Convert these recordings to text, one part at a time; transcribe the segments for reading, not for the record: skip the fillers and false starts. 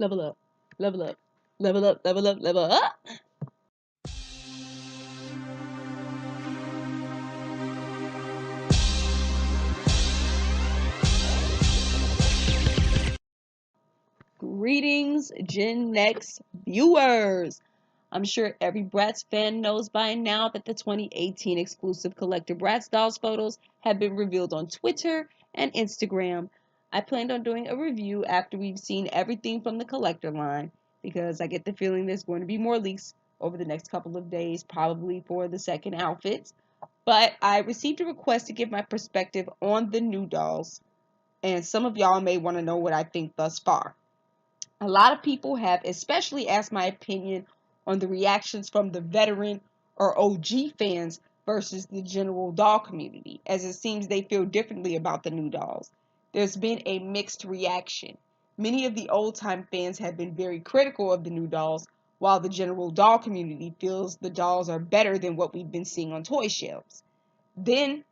Level up, level up, level up, level up, level up. Greetings, Gen Next viewers. I'm sure every Bratz fan knows by now that the 2018 exclusive collector Bratz dolls photos have been revealed on Twitter and Instagram. I planned on doing a review after we've seen everything from the collector line because I get the feeling there's going to be more leaks over the next couple of days, probably for the second outfits. But I received a request to give my perspective on the new dolls, and some of y'all may want to know what I think thus far. A lot of people have especially asked my opinion on the reactions from the veteran or OG fans versus the general doll community, as it seems they feel differently about the new dolls. There's been a mixed reaction. Many of the old-time fans have been very critical of the new dolls, while the general doll community feels the dolls are better than what we've been seeing on toy shelves. Then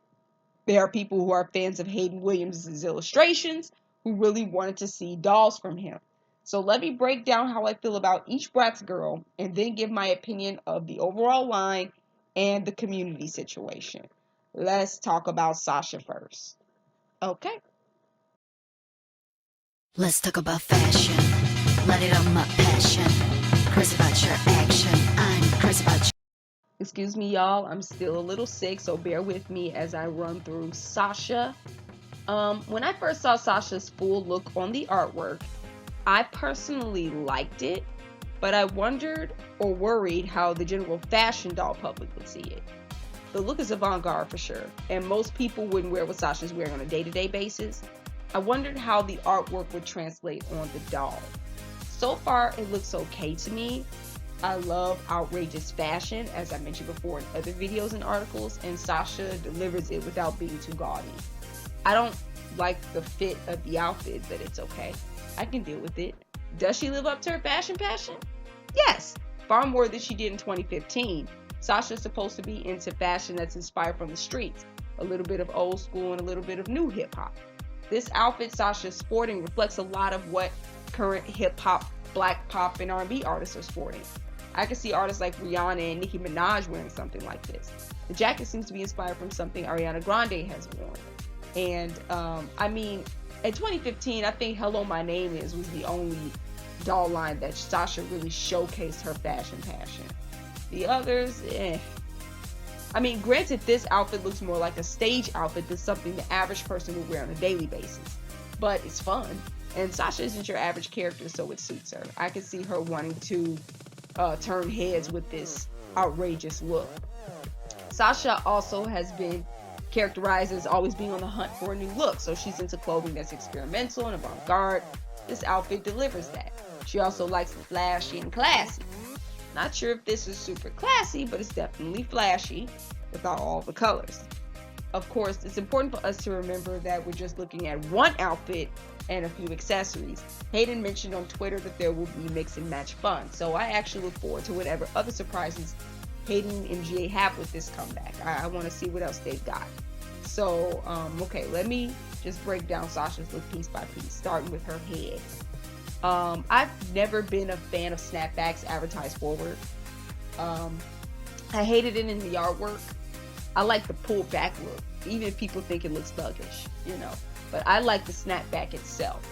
there are people who are fans of Hayden Williams' illustrations who really wanted to see dolls from him. So let me break down how I feel about each Bratz girl and then give my opinion of the overall line and the community situation. Let's talk about Sasha first. Okay. Let's talk about fashion. Let it on my passion. Crazy about your action. I'm crazy about you. Excuse me, y'all. I'm still a little sick, so bear with me as I run through Sasha. When I first saw Sasha's full look on the artwork, I personally liked it, but I wondered or worried how the general fashion doll public would see it. The look is avant-garde for sure, and most people wouldn't wear what Sasha's wearing on a day-to-day basis. I wondered how the artwork would translate on the doll. So far, it looks okay to me. I love outrageous fashion, as I mentioned before in other videos and articles, and Sasha delivers it without being too gaudy. I don't like the fit of the outfit, but it's okay. I can deal with it. Does she live up to her fashion passion? Yes, far more than she did in 2015. Sasha's supposed to be into fashion that's inspired from the streets, a little bit of old school and a little bit of new hip-hop. This outfit Sasha's sporting reflects a lot of what current hip-hop, black pop, and R&B artists are sporting. I can see artists like Rihanna and Nicki Minaj wearing something like this. The jacket seems to be inspired from something Ariana Grande has worn. And in 2015, I think Hello My Name Is was the only doll line that Sasha really showcased her fashion passion. The others, granted, this outfit looks more like a stage outfit than something the average person would wear on a daily basis. But it's fun. And Sasha isn't your average character, so it suits her. I can see her wanting to turn heads with this outrageous look. Sasha also has been characterized as always being on the hunt for a new look, so she's into clothing that's experimental and avant-garde. This outfit delivers that. She also likes the flashy and classy. Not sure if this is super classy, but it's definitely flashy without all the colors. Of course, it's important for us to remember that we're just looking at one outfit and a few accessories. Hayden mentioned on Twitter that there will be mix and match fun, so I actually look forward to whatever other surprises Hayden and GA have with this comeback. I want to see what else they've got. So, okay, let me just break down Sasha's look piece by piece, starting with her head. I've never been a fan of snapbacks advertised forward. I hated it in the artwork. I like the pulled back look, even if people think it looks thuggish, But I like the snapback itself.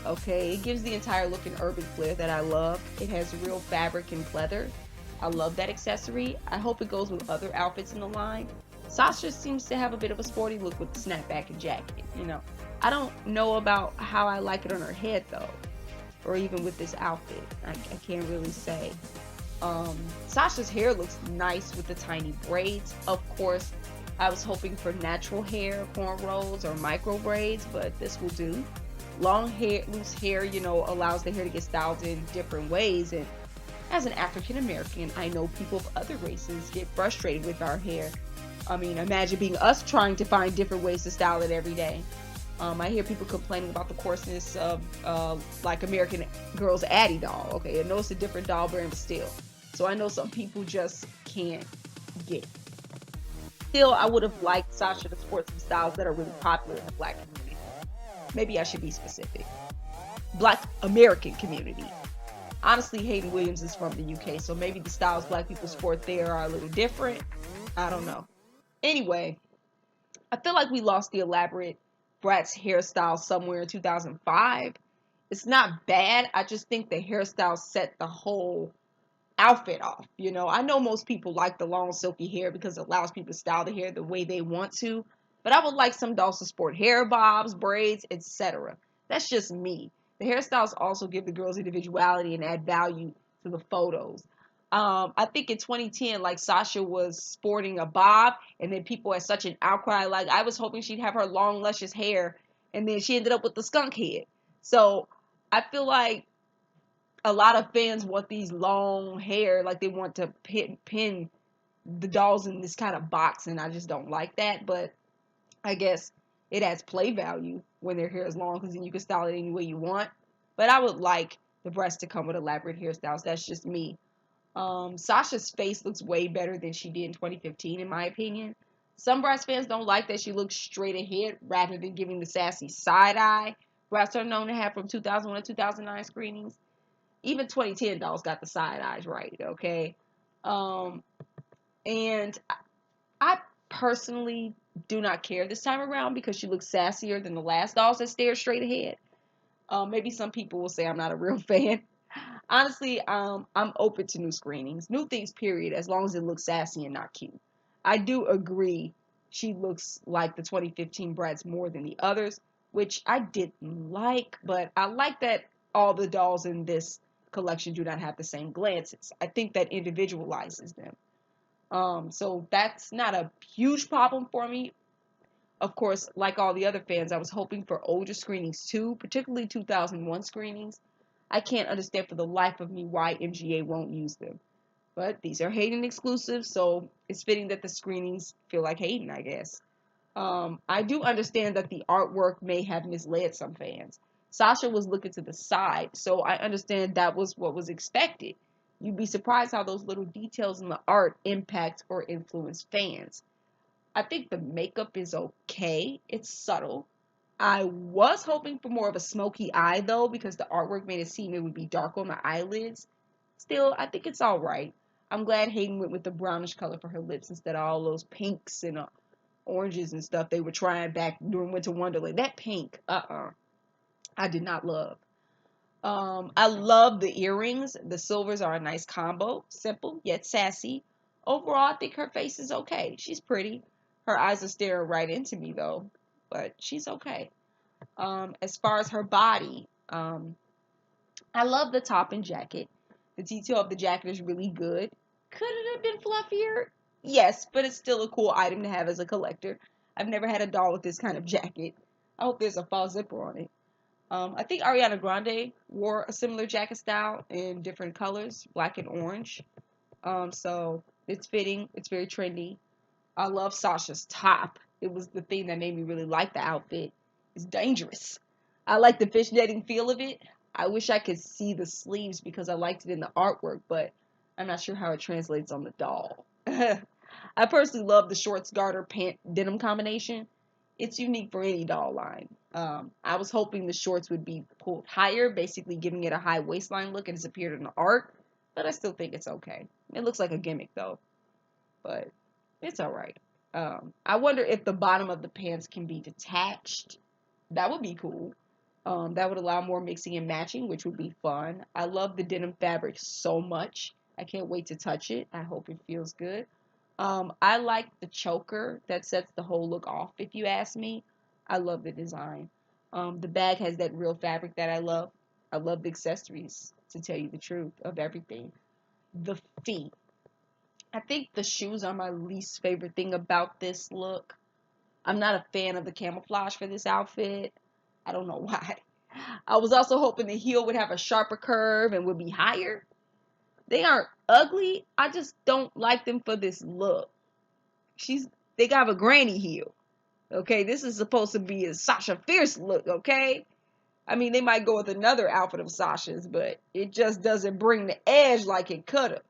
Okay, it gives the entire look an urban flair that I love. It has real fabric and pleather. I love that accessory. I hope it goes with other outfits in the line. Sasha seems to have a bit of a sporty look with the snapback and jacket, I don't know about how I like it on her head though, or even with this outfit. I can't really say. Sasha's hair looks nice with the tiny braids. Of course, I was hoping for natural hair, cornrows, or micro braids, but this will do. Long hair, loose hair, allows the hair to get styled in different ways. And as an African American, I know people of other races get frustrated with our hair. Imagine being us trying to find different ways to style it every day. I hear people complaining about the coarseness of like American Girl's Addy doll. Okay, I know it's a different doll brand, but still. So I know some people just can't get it. Still, I would have liked Sasha to sport some styles that are really popular in the black community. Maybe I should be specific. Black American community. Honestly, Hayden Williams is from the UK, so maybe the styles Black people sport there are a little different. I don't know. Anyway, I feel like we lost the elaborate Bratz hairstyle somewhere in 2005. It's not bad. I just think the hairstyle set the whole outfit off. I know most people like the long silky hair because it allows people to style the hair the way they want to, but I would like some dolls to sport hair bobs, braids, etc. That's just me. The hairstyles also give the girls individuality and add value to the photos. I think in 2010, like Sasha was sporting a bob, and then people had such an outcry. Like I was hoping she'd have her long, luscious hair, and then she ended up with the skunk head. So I feel like a lot of fans want these long hair, like they want to pin the dolls in this kind of box, and I just don't like that. But I guess it adds play value when their hair is long, because then you can style it any way you want. But I would like the breasts to come with elaborate hairstyles. That's just me. Sasha's face looks way better than she did in 2015, in my opinion. Some Bratz fans don't like that she looks straight ahead rather than giving the sassy side eye Bratz are known to have from 2001 to 2009 screenings. Even 2010 dolls got the side eyes right, okay? Um, and I personally do not care this time around because she looks sassier than the last dolls that stare straight ahead. Maybe some people will say I'm not a real fan. Honestly, I'm open to new screenings, new things, period, as long as it looks sassy and not cute. I do agree she looks like the 2015 Bratz more than the others, which I didn't like, but I like that all the dolls in this collection do not have the same glances. I think that individualizes them. So that's not a huge problem for me. Of course, like all the other fans, I was hoping for older screenings too, particularly 2001 screenings. I can't understand for the life of me why MGA won't use them. But these are Hayden exclusives, so it's fitting that the screenings feel like Hayden, I guess. I do understand that the artwork may have misled some fans. Sasha was looking to the side, so I understand that was what was expected. You'd be surprised how those little details in the art impact or influence fans. I think the makeup is okay. It's subtle. I was hoping for more of a smoky eye though, because the artwork made it seem it would be dark on the eyelids. Still, I think it's all right. I'm glad Hayden went with the brownish color for her lips instead of all those pinks and oranges and stuff they were trying back during Winter Wonderland. That pink, I did not love. I love the earrings. The silvers are a nice combo, simple yet sassy. Overall, I think her face is okay. She's pretty. Her eyes are staring right into me though, but she's okay. As far as her body, I love the top and jacket. The detail of the jacket is really good. Could it have been fluffier? Yes, but it's still a cool item to have as a collector. I've never had a doll with this kind of jacket. I hope there's a fall zipper on it. I think Ariana Grande wore a similar jacket style in different colors, black and orange. So it's fitting. It's very trendy. I love Sasha's top. It was the thing that made me really like the outfit. It's dangerous. I like the fishnetting feel of it. I wish I could see the sleeves because I liked it in the artwork, but I'm not sure how it translates on the doll. I personally love the shorts garter pant denim combination. It's unique for any doll line. I was hoping the shorts would be pulled higher, basically giving it a high waistline look and it's appeared in the art, but I still think it's okay. It looks like a gimmick though, but it's all right. I wonder if the bottom of the pants can be detached. That would be cool. That would allow more mixing and matching, which would be fun. I love the denim fabric so much. I can't wait to touch it. I hope it feels good. I like the choker that sets the whole look off, if you ask me. I love the design. The bag has that real fabric that I love. I love the accessories, to tell you the truth, of everything. The feet. I think the shoes are my least favorite thing about this look. I'm not a fan of the camouflage for this outfit. I don't know why. I was also hoping the heel would have a sharper curve and would be higher. They aren't ugly. I just don't like them for this look. They got a granny heel. Okay, this is supposed to be a Sasha Fierce look, okay? I mean, they might go with another outfit of Sasha's, but it just doesn't bring the edge like it could have.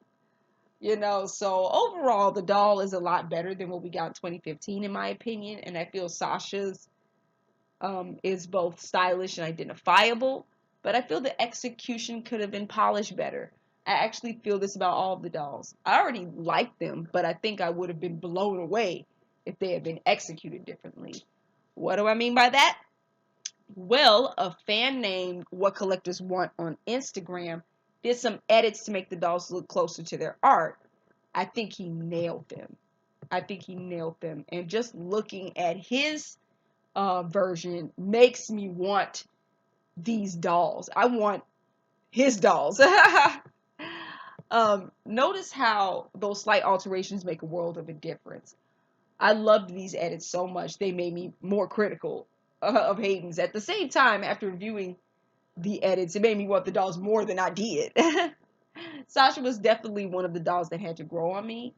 So overall the doll is a lot better than what we got in 2015 in my opinion, and I feel Sasha's is both stylish and identifiable. but I feel the execution could have been polished better. I actually feel this about all of the dolls. I already liked them, but I think I would have been blown away if they had been executed differently. What do I mean by that? Well, a fan named What Collectors Want on Instagram did some edits to make the dolls look closer to their art. I think he nailed them. I think he nailed them. And just looking at his version makes me want these dolls. I want his dolls. Notice how those slight alterations make a world of a difference. I loved these edits so much, they made me more critical of Hayden's. At the same time, after reviewing the edits, it made me want the dolls more than I did. Sasha was definitely one of the dolls that had to grow on me.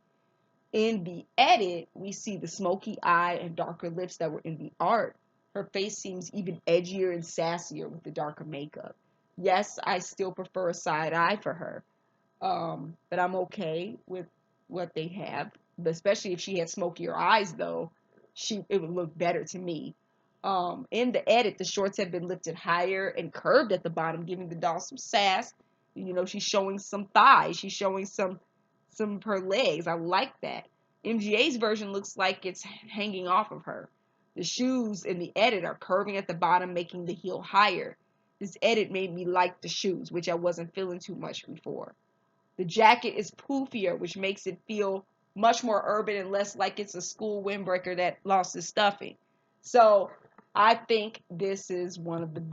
In the edit, we see the smoky eye and darker lips that were in the art. Her face seems even edgier and sassier with the darker makeup. Yes, I still prefer a side eye for her, but I'm okay with what they have. But especially if she had smokier eyes, though, it would look better to me. In the edit, the shorts have been lifted higher and curved at the bottom, giving the doll some sass. You know, she's showing some thighs. She's showing some of her legs. I like that. MGA's version looks like it's hanging off of her. The shoes in the edit are curving at the bottom, making the heel higher. This edit made me like the shoes, which I wasn't feeling too much before. The jacket is poofier, which makes it feel much more urban and less like it's a school windbreaker that lost its stuffing. So I think this is one of the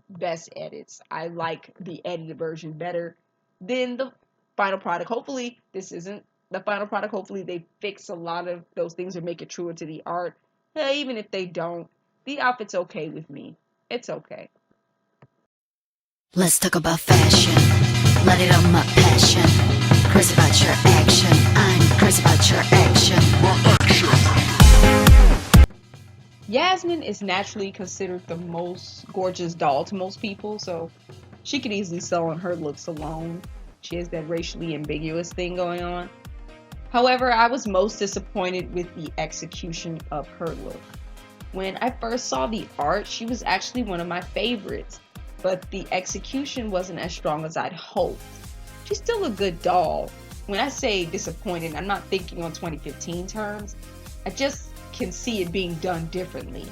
best edits. I like the edited version better than the final product. Hopefully this isn't the final product. Hopefully they fix a lot of those things or make it truer to the art. Even if they don't, the outfit's okay with me. It's okay. Let's talk about fashion. Let it on my passion. Crazy about your action. I'm crazy about your action. Yasmin is naturally considered the most gorgeous doll to most people, so she could easily sell on her looks alone. She has that racially ambiguous thing going on. However, I was most disappointed with the execution of her look. When I first saw the art, she was actually one of my favorites, but the execution wasn't as strong as I'd hoped. She's still a good doll. When I say disappointed, I'm not thinking on 2015 terms. I just can see it being done differently.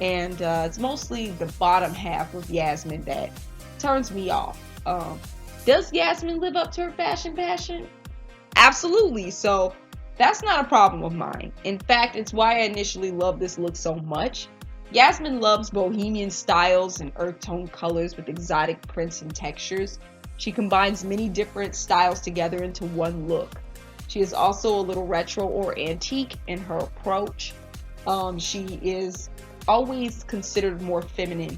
And it's mostly the bottom half of Yasmin that turns me off. Does Yasmin live up to her fashion passion? Absolutely. So that's not a problem of mine. In fact, it's why I initially loved this look so much. Yasmin loves bohemian styles and earth tone colors with exotic prints and textures. She combines many different styles together into one look. She is also a little retro or antique in her approach. She is always considered more feminine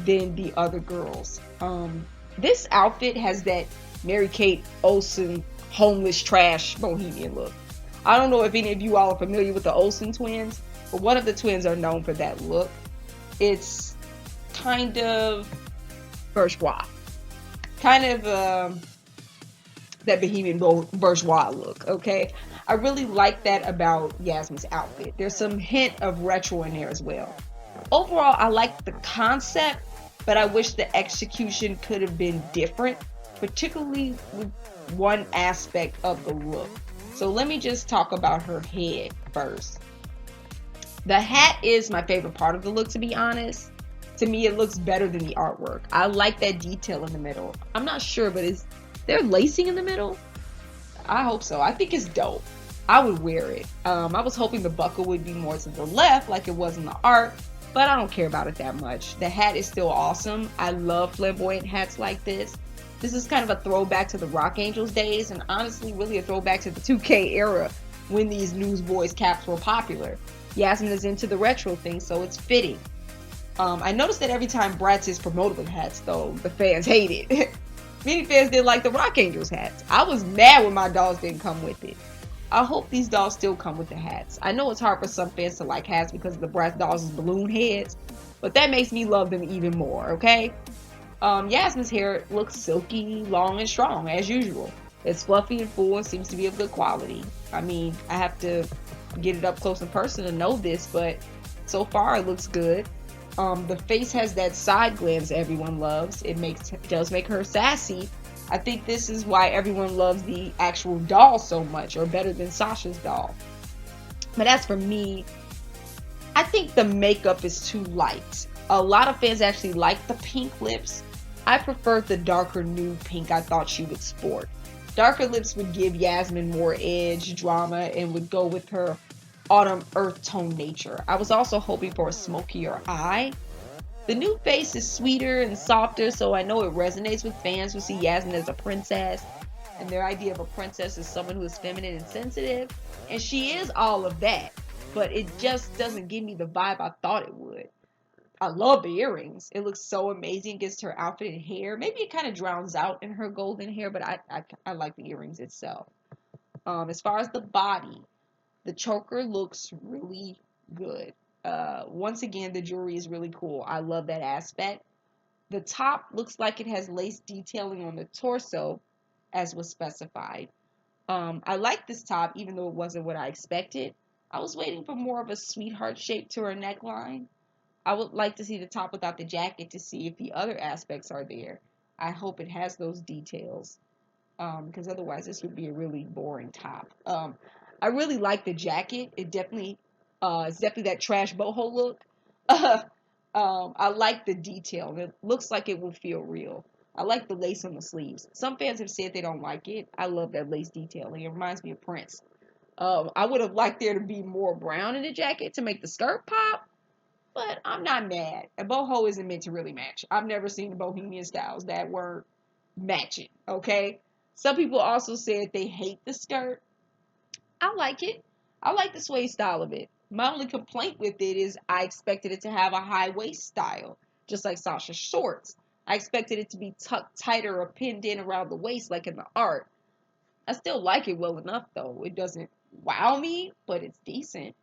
than the other girls. This outfit has that Mary-Kate Olsen homeless trash bohemian look. I don't know if any of you all are familiar with the Olsen twins, but one of the twins are known for that look. It's kind of bourgeois. Kind of that bohemian bourgeois look, okay? I really like that about Yasmin's outfit. There's some hint of retro in there as well. Overall, I like the concept, but I wish the execution could have been different, particularly with one aspect of the look. So let me just talk about her head first. The hat is my favorite part of the look, to be honest. To me, it looks better than the artwork. I like that detail in the middle. I'm not sure, but is there lacing in the middle? I hope so. I think it's dope. I would wear it. I was hoping the buckle would be more to the left like it was in the art, but I don't care about it that much. The hat is still awesome. I love flamboyant hats like this. This is kind of a throwback to the Rock Angels days, and honestly really a throwback to the 2K era when these Newsboys caps were popular. Yasmin is into the retro thing, so it's fitting. I noticed that every time Bratz is promoted with hats, though, the fans hate it. Many fans didn't like the Rock Angels hats. I was mad when my dolls didn't come with it. I hope these dolls still come with the hats. I know it's hard for some fans to like hats because the Bratz dolls is balloon heads, but that makes me love them even more, okay? Yasmin's hair looks silky, long, and strong, as usual. It's fluffy and full and seems to be of good quality. I mean, I have to get it up close in person to know this, but so far it looks good. The face has that side glance everyone loves. Does make her sassy. I think this is why everyone loves the actual doll so much, or better than Sasha's doll. But as for me, I think the makeup is too light. A lot of fans actually like the pink lips. I preferred the darker nude pink I thought she would sport. Darker lips would give Yasmin more edge, drama, and would go with her autumn earth tone nature. I was also hoping for a smokier eye. The new face is sweeter and softer, so I know it resonates with fans who see Yasmin as a princess, and their idea of a princess is someone who is feminine and sensitive, and she is all of that, but it just doesn't give me the vibe I thought it would. I love the earrings. It looks so amazing against her outfit and hair. Maybe it kind of drowns out in her golden hair, but I like the earrings itself. As far as the body, the choker looks really good. Once again, the jewelry is really cool. I love that aspect. The top looks like it has lace detailing on the torso, as was specified. I like this top, even though it wasn't what I expected. I was waiting for more of a sweetheart shape to her neckline. I would like to see the top without the jacket to see if the other aspects are there. I hope it has those details, because otherwise this would be a really boring top. I really like the jacket. It's definitely that trash boho look. I like the detail. It looks like it will feel real. I like the lace on the sleeves. Some fans have said they don't like it. I love that lace detailing. It reminds me of Prince. I would have liked there to be more brown in the jacket to make the skirt pop, but I'm not mad. A boho isn't meant to really match. I've never seen the bohemian styles that were matching, okay? Some people also said they hate the skirt. I like it. I like the suede style of it. My only complaint with it is I expected it to have a high waist style, just like Sasha's shorts. I expected it to be tucked tighter or pinned in around the waist like in the art. I still like it well enough though. It doesn't wow me, but it's decent.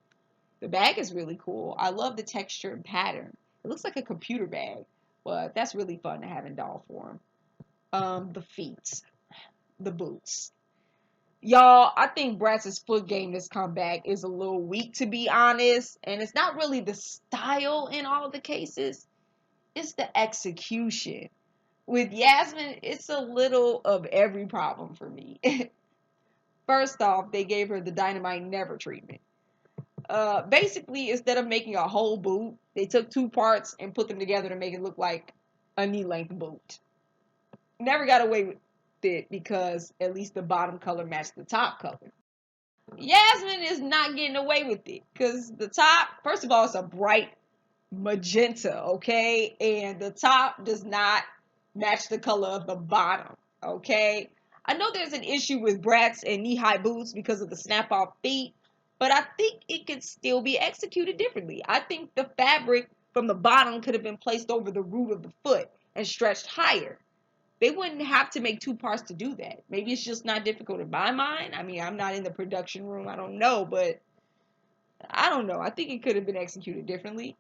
The bag is really cool. I love the texture and pattern. It looks like a computer bag, but that's really fun to have in doll form. The feet, the boots. Y'all, I think Bratz's foot game this comeback is a little weak, to be honest. And it's not really the style in all the cases, it's the execution. With Yasmin, it's a little of every problem for me. First off, they gave her the Dynamite Never treatment. Basically, instead of making a whole boot, they took two parts and put them together to make it look like a knee-length boot. Never got away with it because at least the bottom color matched the top color. Yasmin is not getting away with it because the top, first of all, it's a bright magenta, okay? And the top does not match the color of the bottom, okay? I know there's an issue with Bratz and knee-high boots because of the snap-off feet, but I think it could still be executed differently. I think the fabric from the bottom could have been placed over the root of the foot and stretched higher. They wouldn't have to make two parts to do that. Maybe it's just not difficult in my mind. I mean, I'm not in the production room. I don't know, but I don't know. I think it could have been executed differently.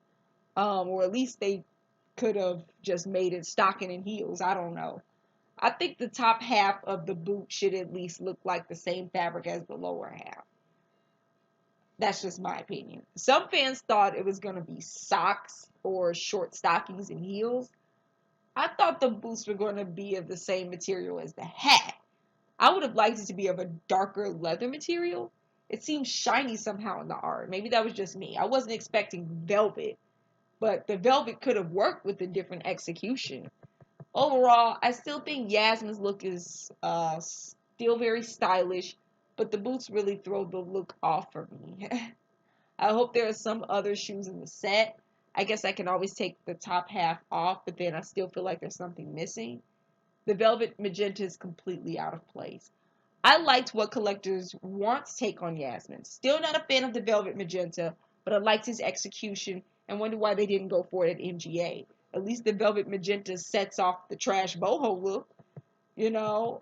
Or at least they could have just made it stocking and heels. I don't know. I think the top half of the boot should at least look like the same fabric as the lower half. That's just my opinion. Some fans thought it was going to be socks or short stockings and heels. I thought the boots were going to be of the same material as the hat. I would have liked it to be of a darker leather material. It seemed shiny somehow in the art. Maybe that was just me. I wasn't expecting velvet, but the velvet could have worked with a different execution. Overall, I still think Yasmin's look is still very stylish, but the boots really throw the look off for me. I hope there are some other shoes in the set. I guess I can always take the top half off, but then I still feel like there's something missing. The velvet magenta is completely out of place. I liked what collectors want's take on Yasmin. Still not a fan of the velvet magenta, but I liked his execution and wonder why they didn't go for it at MGA. At least the velvet magenta sets off the trash boho look, you know.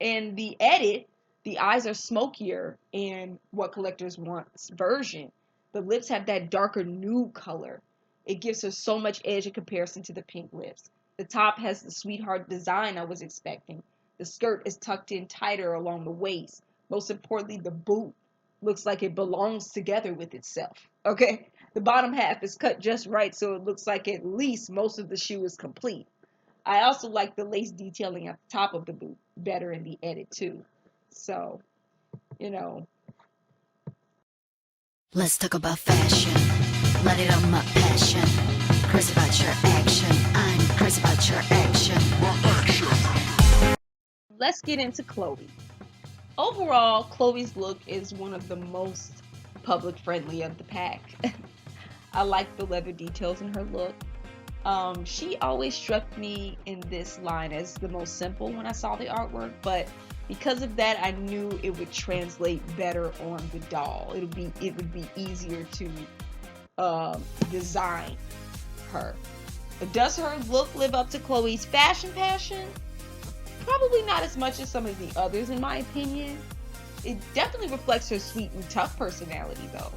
And the edit, the eyes are smokier in what collectors want's version. The lips have that darker nude color. It gives her so much edge in comparison to the pink lips. The top has the sweetheart design I was expecting. The skirt is tucked in tighter along the waist. Most importantly, the boot looks like it belongs together with itself. Okay? the bottom half is cut just right so it looks like at least most of the shoe is complete. I also like the lace detailing at the top of the boot better in the edit too. So, you know, Let's talk about fashion. Let it on my passion. Crazy about your action. I'm crazy about your action. let's get into Chloe. Overall, Chloe's look is one of the most public friendly of the pack. I like the leather details in her look. She always struck me in this line as the most simple when I saw the artwork, but because of that, I knew it would translate better on the doll. It would be easier to design her. But does her look live up to Chloe's fashion passion? Probably not as much as some of the others, in my opinion. It definitely reflects her sweet and tough personality, though.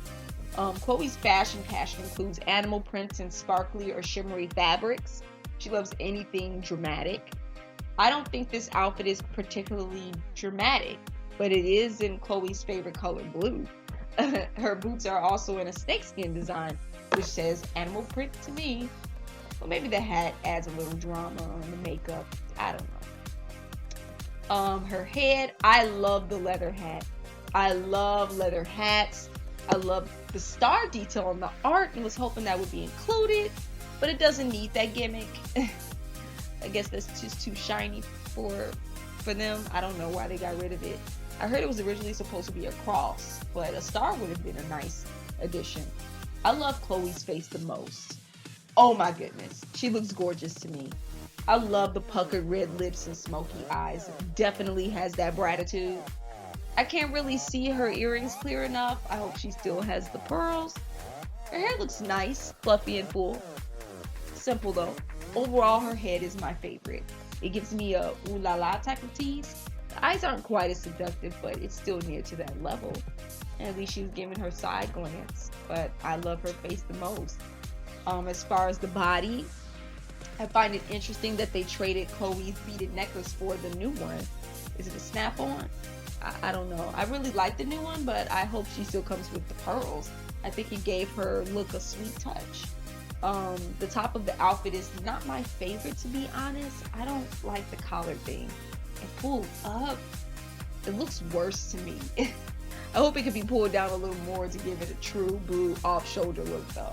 Chloe's fashion passion includes animal prints and sparkly or shimmery fabrics. She loves anything dramatic. I don't think this outfit is particularly dramatic, but it is in Chloe's favorite color, blue. Her boots are also in a snakeskin design, which says animal print to me. Well, maybe the hat adds a little drama on the makeup. I don't know. Her head, I love the leather hat. I love leather hats. I love the star detail on the art and was hoping that would be included, but it doesn't need that gimmick. I guess that's just too shiny for them. I don't know why they got rid of it. I heard it was originally supposed to be a cross, but a star would have been a nice addition. I love Chloe's face the most. Oh my goodness, she looks gorgeous to me. I love the puckered red lips and smoky eyes. Definitely has that gratitude. I can't really see her earrings clear enough. I hope she still has the pearls. Her hair looks nice, fluffy and full. Simple though. Overall, her head is my favorite. It gives me a ooh la la type of tease. The eyes aren't quite as seductive, but it's still near to that level. And at least she's giving her side glance. But I love her face the most. As far as the body, I find it interesting that they traded Chloe's beaded necklace for the new one. Is it a snap-on? I don't know. I really like the new one, but I hope she still comes with the pearls. I think it gave her look a sweet touch. The top of the outfit is not my favorite, to be honest. I don't like the collar thing. And pulled up, it looks worse to me. I hope it could be pulled down a little more to give it a true blue off-shoulder look, though.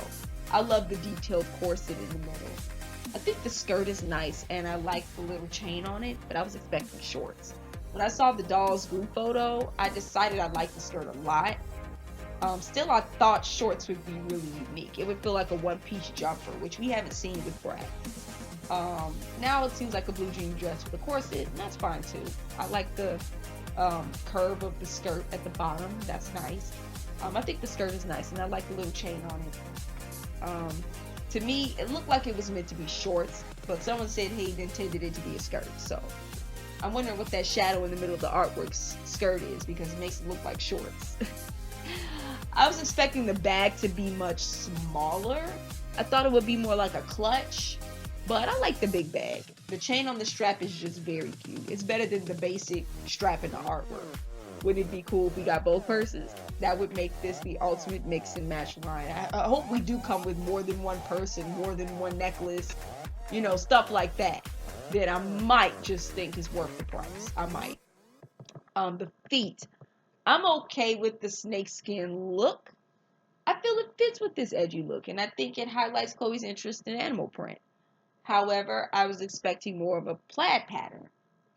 I love the detailed corset in the middle. I think the skirt is nice, and I like the little chain on it, but I was expecting shorts. When I saw the doll's group photo, I decided I liked the skirt a lot. Still, I thought shorts would be really unique. It would feel like a one-piece jumper, which we haven't seen with Bratz. Now it seems like a blue jean dress with a corset, and that's fine too. I like the curve of the skirt at the bottom. That's nice. I think the skirt is nice, and I like the little chain on it. To me, it looked like it was meant to be shorts, but someone said Hayden intended it to be a skirt, so I'm wondering what that shadow in the middle of the artwork skirt is, because it makes it look like shorts. I was expecting the bag to be much smaller. I thought it would be more like a clutch, but I like the big bag. The chain on the strap is just very cute. It's better than the basic strap in the artwork. Wouldn't it be cool if we got both purses? That would make this the ultimate mix and match line. I hope we do come with more than one person, more than one necklace, stuff like that. That I might just think is worth the price. I might. The feet. I'm okay with the snakeskin look. I feel it fits with this edgy look, and I think it highlights Chloe's interest in animal print. However, I was expecting more of a plaid pattern.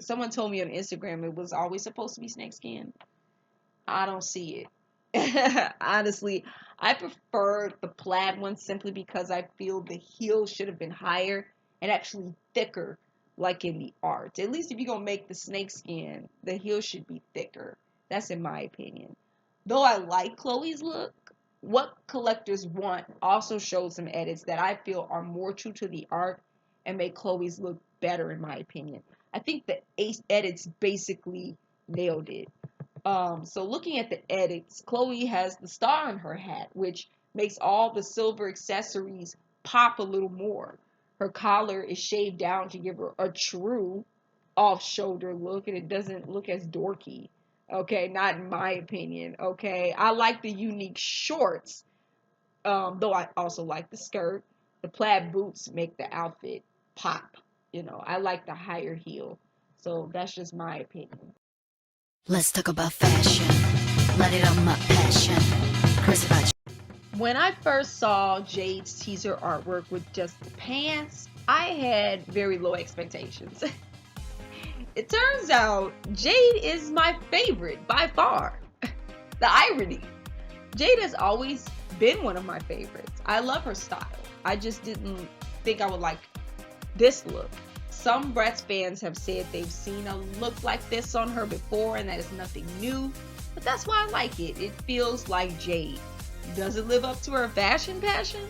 Someone told me on Instagram it was always supposed to be snakeskin. I don't see it. Honestly, I prefer the plaid one simply because I feel the heel should have been higher and actually thicker, like in the art. At least if you're going to make the snakeskin, the heel should be thicker. That's in my opinion. Though I like Chloe's look, What Collectors Want also showed some edits that I feel are more true to the art and make Chloe's look better, in my opinion. I think the edits basically nailed it. So looking at the edits, Chloe has the star on her hat, which makes all the silver accessories pop a little more. Her collar is shaved down to give her a true off-shoulder look, and it doesn't look as dorky. Okay, not in my opinion. Okay, I like the unique shorts, Though I also like the skirt. The plaid boots make the outfit pop. I like the higher heel. So that's just my opinion. Let's talk about fashion. Let it on my passion. Chris about When I first saw Jade's teaser artwork with just the pants, I had very low expectations. It turns out Jade is my favorite by far. The irony. Jade has always been one of my favorites. I love her style. I just didn't think I would like this look. Some Bratz fans have said they've seen a look like this on her before and that is nothing new, but that's why I like it. It feels like Jade. Does it live up to her fashion passion?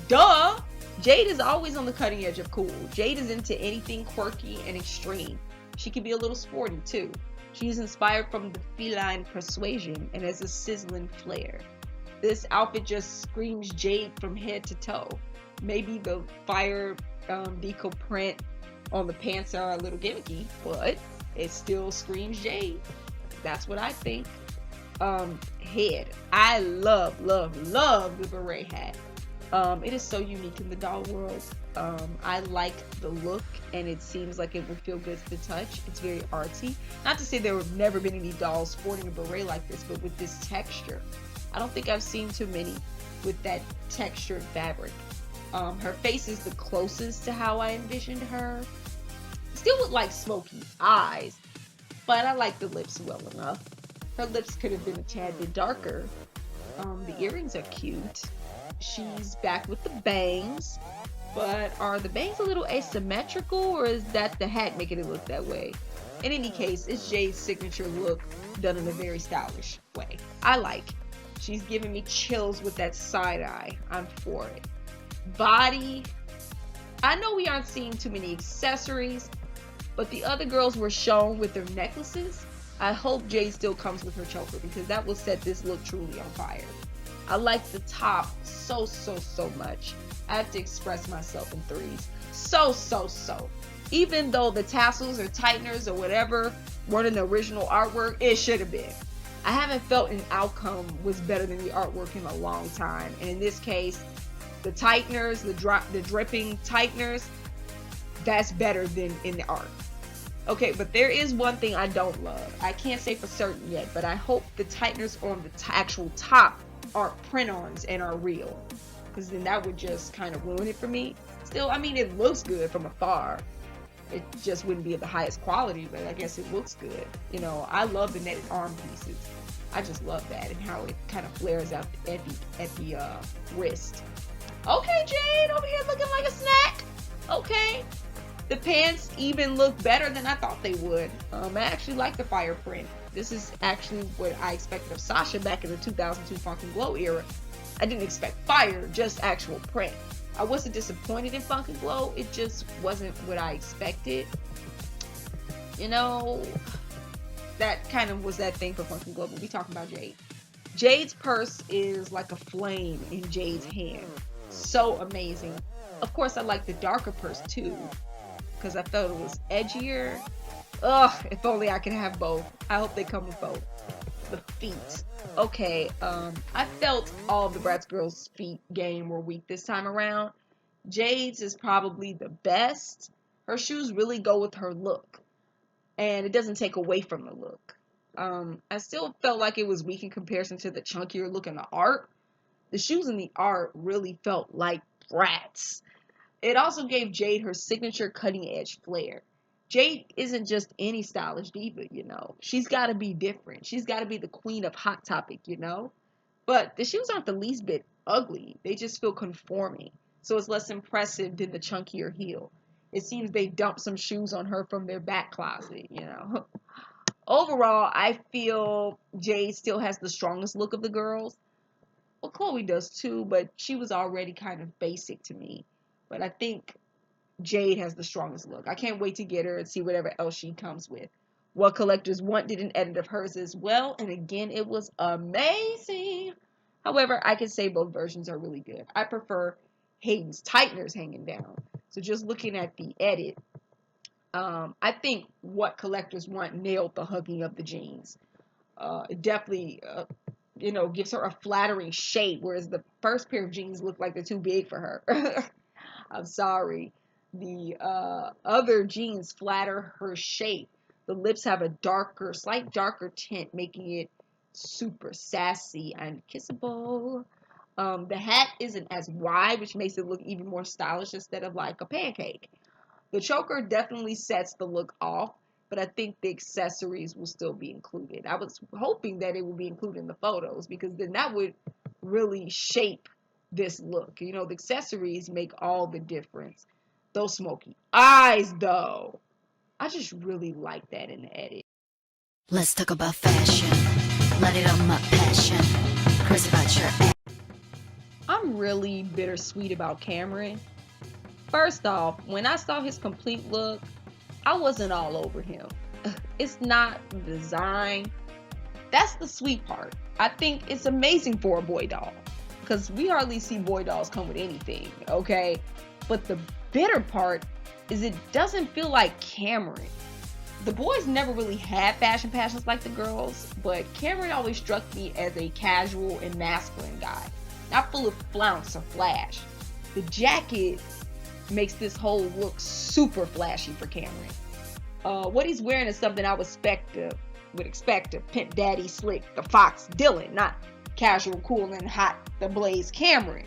Duh! Jade is always on the cutting edge of cool. Jade is into anything quirky and extreme. She can be a little sporty too. She's inspired from the feline persuasion and has a sizzling flair. This outfit just screams Jade from head to toe. Maybe the fire deco print on the pants are a little gimmicky, but it still screams Jade. That's what I think. Head. I love the beret hat. It is so unique in the doll world. I like the look, and it seems like it would feel good to the touch. It's very artsy. Not to say there have never been any dolls sporting a beret like this, but with this texture. I don't think I've seen too many with that textured fabric. Her face is the closest to how I envisioned her. Still with like smoky eyes, but I like the lips well enough. Her lips could have been a tad bit darker. The earrings are cute. She's back with the bangs, but are the bangs a little asymmetrical, or is that the hat making it look that way? In any case, it's Jade's signature look done in a very stylish way. I like. She's giving me chills with that side eye. I'm for it. Body. I know we aren't seeing too many accessories, but the other girls were shown with their necklaces. I hope Jade still comes with her choker because that will set this look truly on fire. I like the top so much. I have to express myself in threes. So. Even though the tassels or tighteners or whatever weren't in the original artwork, it should have been. I haven't felt an outcome was better than the artwork in a long time. And in this case, the tighteners, the dripping tighteners, that's better than in the art. Okay, but there is one thing I don't love. I can't say for certain yet, but I hope the tighteners on the actual top are print-ons and are real, because then that would just kind of ruin it for me. Still, I mean, it looks good from afar. It just wouldn't be of the highest quality, but I guess it looks good. I love the netted arm pieces. I just love that and how it kind of flares out at the wrist. Okay, Jade, over here looking like a snack. Okay. The pants even look better than I thought they would. I actually like the fire print. This is actually what I expected of Sasha back in the 2002 Funk and Glow era. I didn't expect fire, just actual print. I wasn't disappointed in Funk and Glow. It just wasn't what I expected. That kind of was that thing for Funk and Glow, but we talking about Jade. Jade's purse is like a flame in Jade's hand. So amazing. Of course, I like the darker purse too, because I felt it was edgier. Ugh, if only I could have both. I hope they come with both. The feet. Okay, I felt all of the Bratz girls' feet game were weak this time around. Jade's is probably the best. Her shoes really go with her look, and it doesn't take away from the look. I still felt like it was weak in comparison to the chunkier look in the art. The shoes in the art really felt like Bratz. It also gave Jade her signature cutting edge flair. Jade isn't just any stylish diva, She's got to be different. She's got to be the queen of Hot Topic, But the shoes aren't the least bit ugly. They just feel conforming. So it's less impressive than the chunkier heel. It seems they dumped some shoes on her from their back closet, Overall, I feel Jade still has the strongest look of the girls. Well, Chloe does too, but she was already kind of basic to me. But I think Jade has the strongest look. I can't wait to get her and see whatever else she comes with. What Collectors Want did an edit of hers as well, and again, it was amazing. However, I can say both versions are really good. I prefer Hayden's tighteners hanging down. So just looking at the edit, I think What Collectors Want nailed the hugging of the jeans. It definitely gives her a flattering shape, whereas the first pair of jeans look like they're too big for her. I'm sorry. The other jeans flatter her shape. The lips have a slight darker tint, making it super sassy and kissable. The hat isn't as wide, which makes it look even more stylish instead of like a pancake. The choker definitely sets the look off, but I think the accessories will still be included. I was hoping that it would be included in the photos, because then that would really shape this look. The accessories make all the difference. Those smoky eyes, though, I just really like that in the edit. Let's talk about fashion. Let it on my passion. Crazy about your ass. I'm really bittersweet about Cameron. First off, when I saw his complete look, I wasn't all over him. It's not the design. That's the sweet part. I think it's amazing for a boy doll, because we hardly see boy dolls come with anything, okay? But the bitter part is it doesn't feel like Cameron. The boys never really had fashion passions like the girls, but Cameron always struck me as a casual and masculine guy, not full of flounce or flash. The jacket makes this whole look super flashy for Cameron. What he's wearing is something I would expect of Pimp Daddy Slick, the Fox Dylan, not casual, cool, and hot, the Blaze Cameron.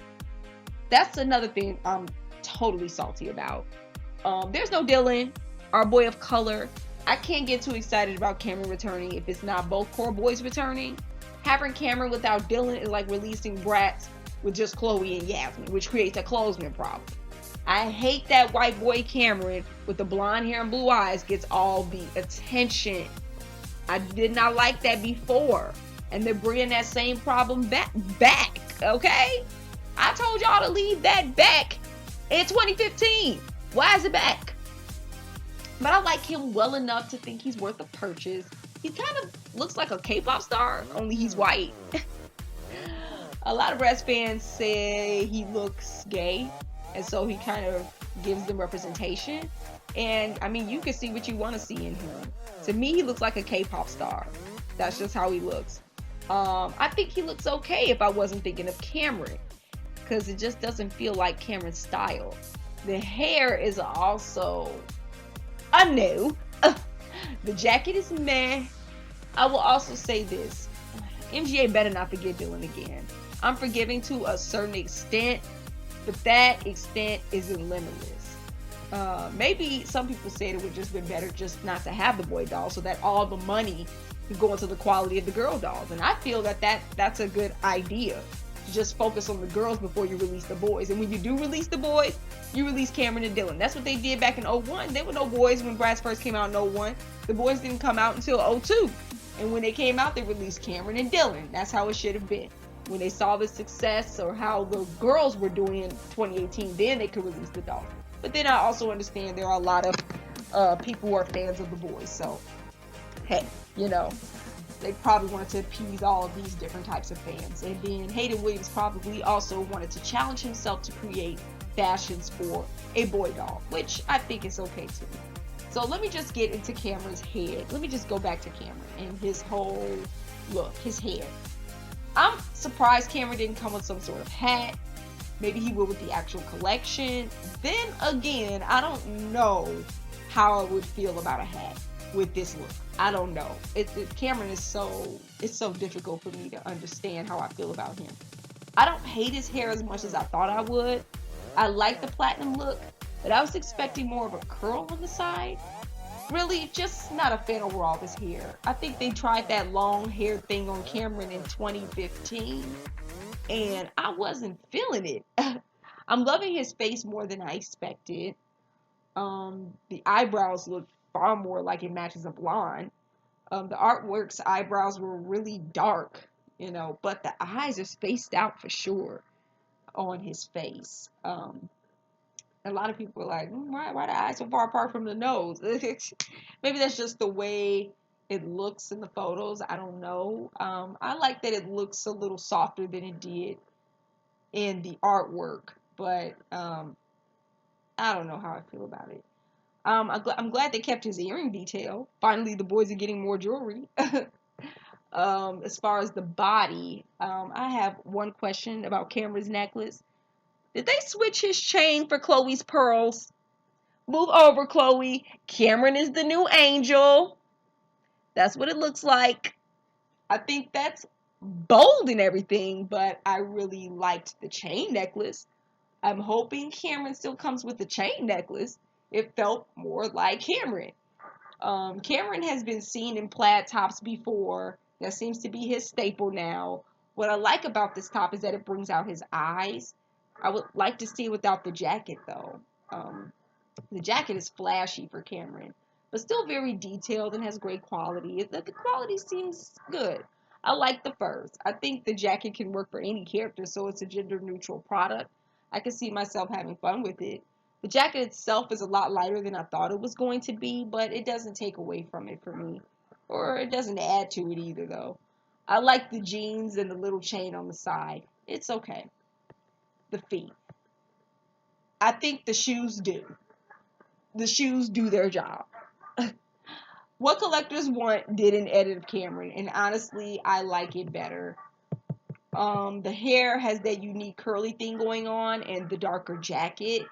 That's another thing I'm totally salty about. There's no Dylan, our boy of color. I can't get too excited about Cameron returning if it's not both core boys returning. Having Cameron without Dylan is like releasing Bratz with just Chloe and Yasmin, which creates a clothesman problem. I hate that white boy Cameron with the blonde hair and blue eyes gets all the attention. I did not like that before, and they're bringing that same problem back, okay? I told y'all to leave that back in 2015. Why is it back? But I like him well enough to think he's worth a purchase. He kind of looks like a K-pop star, only he's white. A lot of Bratz fans say he looks gay, and so he kind of gives them representation. And I mean, you can see what you want to see in him. To me, he looks like a K-pop star. That's just how he looks. I think he looks okay if I wasn't thinking of Cameron, because it just doesn't feel like Cameron's style. The hair is also a no. The jacket is meh. I will also say this. MGA better not forget Dylan again. I'm forgiving to a certain extent, but that extent isn't limitless. Maybe some people said it would just been better just not to have the boy doll, so that all the money could go into the quality of the girl dolls. And I feel that's a good idea, to just focus on the girls before you release the boys. And when you do release the boys, you release Cameron and Dylan. That's what they did back in 01. There were no boys when Bratz first came out in 01. The boys didn't come out until 02. And when they came out, they released Cameron and Dylan. That's how it should have been. When they saw the success or how the girls were doing in 2018, then they could release the dolls. But then I also understand there are a lot of people who are fans of the boys. So, hey, they probably wanted to appease all of these different types of fans. And then Hayden Williams probably also wanted to challenge himself to create fashions for a boy doll, which I think is okay too. So let me just get into Cameron's head. Let me just go back to Cameron and his whole look, his hair. I'm surprised Cameron didn't come with some sort of hat. Maybe he will with the actual collection. Then again, I don't know how I would feel about a hat with this look. I don't know. Cameron is it's so difficult for me to understand how I feel about him. I don't hate his hair as much as I thought I would. I like the platinum look, but I was expecting more of a curl on the side. Really, just not a fan overall of his hair. I think they tried that long hair thing on Cameron in 2015, and I wasn't feeling it. I'm loving his face more than I expected. The eyebrows look far more like it matches a blonde. The artwork's eyebrows were really dark, but the eyes are spaced out for sure on his face. A lot of people are like, why the eyes so far apart from the nose? Maybe that's just the way it looks in the photos. I don't know. I like that it looks a little softer than it did in the artwork, but I don't know how I feel about it. I'm glad they kept his earring detail. Finally, the boys are getting more jewelry. As far as the body, I have one question about Cameron's necklace. Did they switch his chain for Chloe's pearls? Move over, Chloe. Cameron is the new angel. That's what it looks like. I think that's bold and everything, but I really liked the chain necklace. I'm hoping Cameron still comes with the chain necklace. It felt more like Cameron. Cameron has been seen in plaid tops before. That seems to be his staple now. What I like about this top is that it brings out his eyes. I would like to see it without the jacket though. The jacket is flashy for Cameron, but still very detailed and has great quality. The quality seems good. I like the furs. I think the jacket can work for any character, so it's a gender neutral product. I can see myself having fun with it. The jacket itself is a lot lighter than I thought it was going to be, but it doesn't take away from it for me. Or it doesn't add to it either, though. I like the jeans and the little chain on the side. It's okay. The feet. I think the shoes do. The shoes do their job. What Collectors Want did an edit of Cameron, and honestly, I like it better. The hair has that unique curly thing going on, and the darker jacket.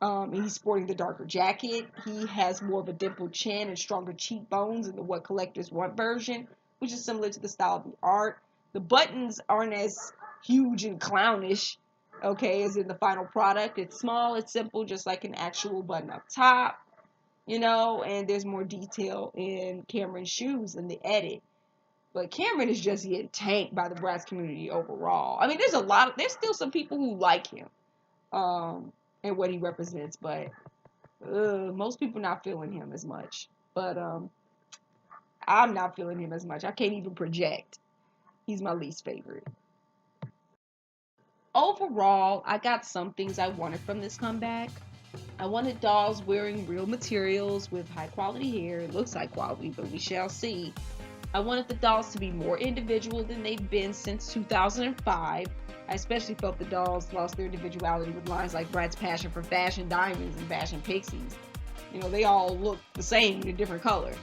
And he's sporting the darker jacket. He has more of a dimpled chin and stronger cheekbones in the What Collectors Want version, which is similar to the style of the art. The buttons aren't as huge and clownish, okay, as in the final product. It's small, it's simple, just like an actual button up top, and there's more detail in Cameron's shoes in the edit. But Cameron is just getting tanked by the Bratz community overall. I mean, there's still some people who like him, and what he represents, but most people not feeling him as much. But I'm not feeling him as much. I can't even project. He's my least favorite. Overall, I got some things I wanted from this comeback. I wanted dolls wearing real materials with high quality hair. It looks high quality, but we shall see. I wanted the dolls to be more individual than they've been since 2005. I especially felt the dolls lost their individuality with lines like Bratz Passion for Fashion Diamonds and Fashion Pixies. They all look the same in a different color.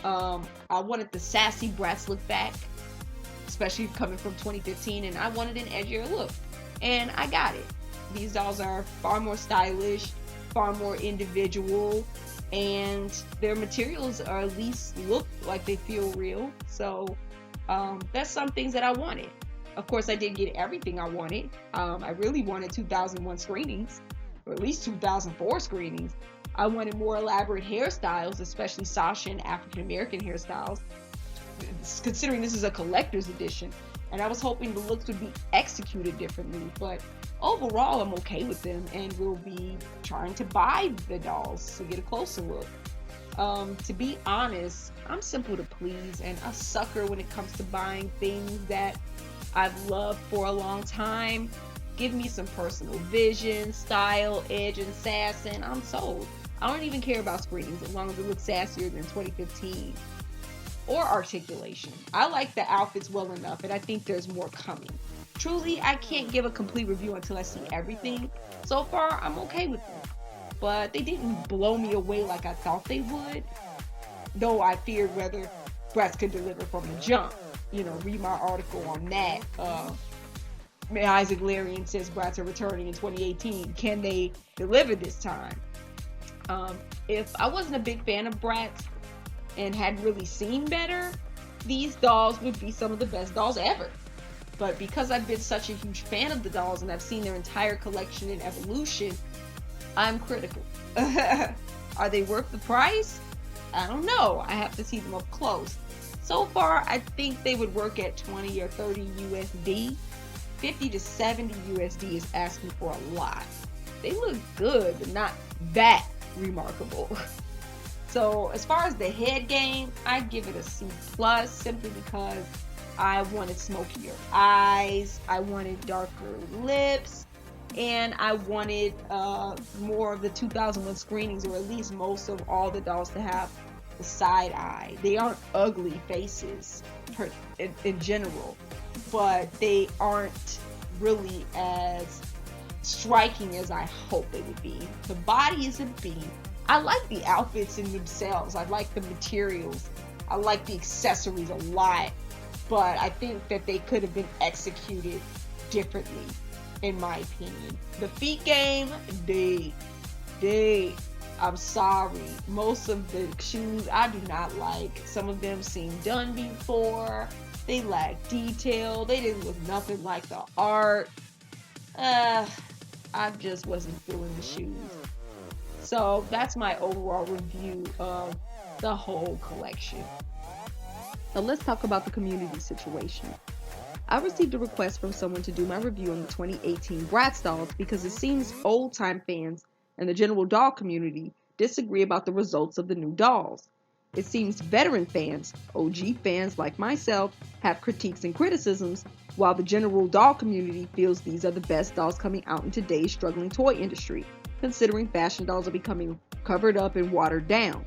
I wanted the sassy Bratz look back, especially coming from 2015, and I wanted an edgier look. And I got it. These dolls are far more stylish, far more individual, and their materials are at least look like they feel real. So that's some things that I wanted. Of course, I didn't get everything I wanted. I really wanted 2001 screenings, or at least 2004 screenings. I wanted more elaborate hairstyles, especially Sasha and African American hairstyles, considering this is a collector's edition. And I was hoping the looks would be executed differently, but overall I'm okay with them, and we'll be trying to buy the dolls to get a closer look. To be honest, I'm simple to please and a sucker when it comes to buying things that I've loved for a long time. Give me some personal vision, style, edge, and sass, and I'm sold. I don't even care about screenings as long as it looks sassier than 2015. Or articulation. I like the outfits well enough, and I think there's more coming. Truly, I can't give a complete review until I see everything. So far, I'm okay with them. But they didn't blow me away like I thought they would. Though I feared whether Bratz could deliver from the jump. Read my article on that. Isaac Larian says Bratz are returning in 2018. Can they deliver this time? If I wasn't a big fan of Bratz and had really seen better, these dolls would be some of the best dolls ever. But because I've been such a huge fan of the dolls and I've seen their entire collection and evolution, I'm critical. Are they worth the price? I don't know. I have to see them up close. So far, I think they would work at 20 or 30 USD. 50 to 70 USD is asking for a lot. They look good, but not that remarkable. So as far as the head game, I'd give it a C+, simply because I wanted smokier eyes, I wanted darker lips, and I wanted more of the 2001 screenings, or at least most of all the dolls, to have the side eye. They aren't ugly faces in general, but they aren't really as striking as I hoped they would be. The body is a B. I like the outfits in themselves. I like the materials. I like the accessories a lot. but I think that they could have been executed differently, in my opinion. The feet game, I'm sorry. Most of the shoes I do not like. Some of them seem done before. They lack detail. They didn't look nothing like the art. I just wasn't feeling the shoes. So that's my overall review of the whole collection. Now let's talk about the community situation. I received a request from someone to do my review on the 2018 Bratz dolls because it seems old-time fans and the general doll community disagree about the results of the new dolls. It seems veteran fans, OG fans like myself, have critiques and criticisms, while the general doll community feels these are the best dolls coming out in today's struggling toy industry, considering fashion dolls are becoming covered up and watered down.